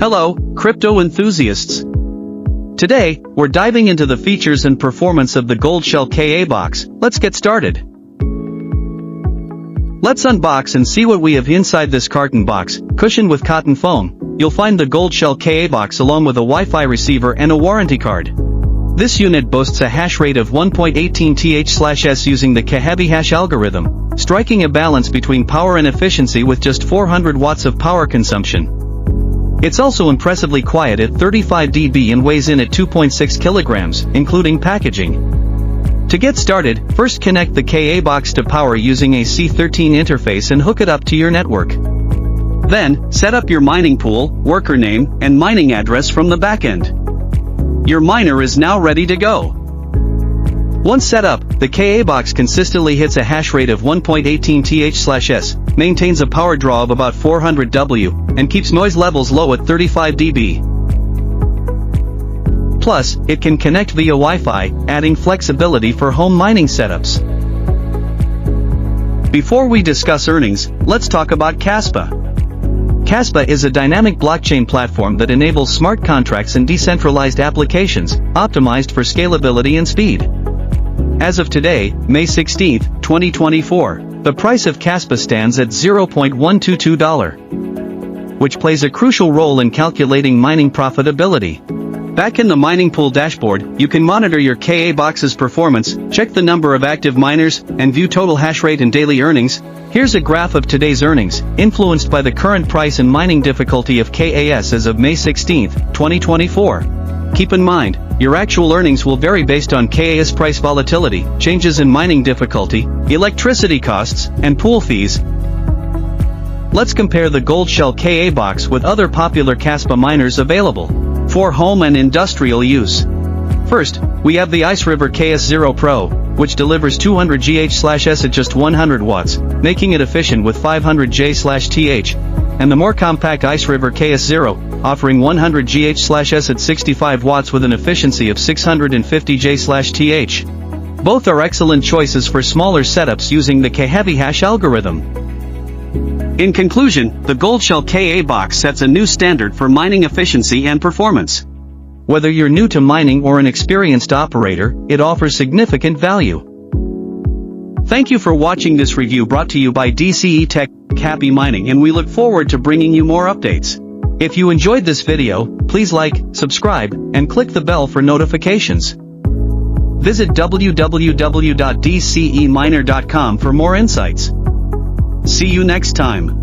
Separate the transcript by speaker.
Speaker 1: Hello, crypto enthusiasts. Today, we're diving into the features and performance of the Goldshell KA box. Let's get started. Let's unbox and see what we have inside this carton box. Cushioned with cotton foam, you'll find the Goldshell KA box along with a Wi-Fi receiver and a warranty card. This unit boasts a hash rate of 1.18 TH/s using the KA hash algorithm, striking a balance between power and efficiency with just 400 watts of power consumption. It's also impressively quiet at 35 dB and weighs in at 2.6 kilograms, including packaging. To get started, first connect the KA box to power using a C13 interface and hook it up to your network. Then, set up your mining pool, worker name, and mining address from the backend. Your miner is now ready to go. Once set up, the KA box consistently hits a hash rate of 1.18 TH/s, maintains a power draw of about 400 W, and keeps noise levels low at 35 dB. Plus, it can connect via Wi-Fi, adding flexibility for home mining setups. Before we discuss earnings, let's talk about Kaspa. Kaspa is a dynamic blockchain platform that enables smart contracts and decentralized applications, optimized for scalability and speed. As of today, May 16, 2024, the price of Kaspa stands at $0.122, which plays a crucial role in calculating mining profitability. Back in the mining pool dashboard, you can monitor your KA box's performance, check the number of active miners, and view total hash rate and daily earnings. Here's a graph of today's earnings, influenced by the current price and mining difficulty of KAS as of May 16, 2024. Keep in mind, your actual earnings will vary based on KAS price volatility, changes in mining difficulty, electricity costs, and pool fees. Let's compare the Goldshell KA box with other popular Kaspa miners available for home and industrial use. First, we have the Ice River KS0 Pro, which delivers 200 GH/s at just 100 watts, making it efficient with 500 J/TH, and the more compact Ice River KS0, offering 100 GH/s at 65 watts with an efficiency of 650 J/TH. Both are excellent choices for smaller setups using the KA hash algorithm. In conclusion, the Goldshell KA box sets a new standard for mining efficiency and performance. Whether you're new to mining or an experienced operator, it offers significant value. Thank you for watching this review brought to you by DCE Tech Happy Mining, and we look forward to bringing you more updates. If you enjoyed this video, please like, subscribe, and click the bell for notifications. Visit www.dceminer.com for more insights. See you next time.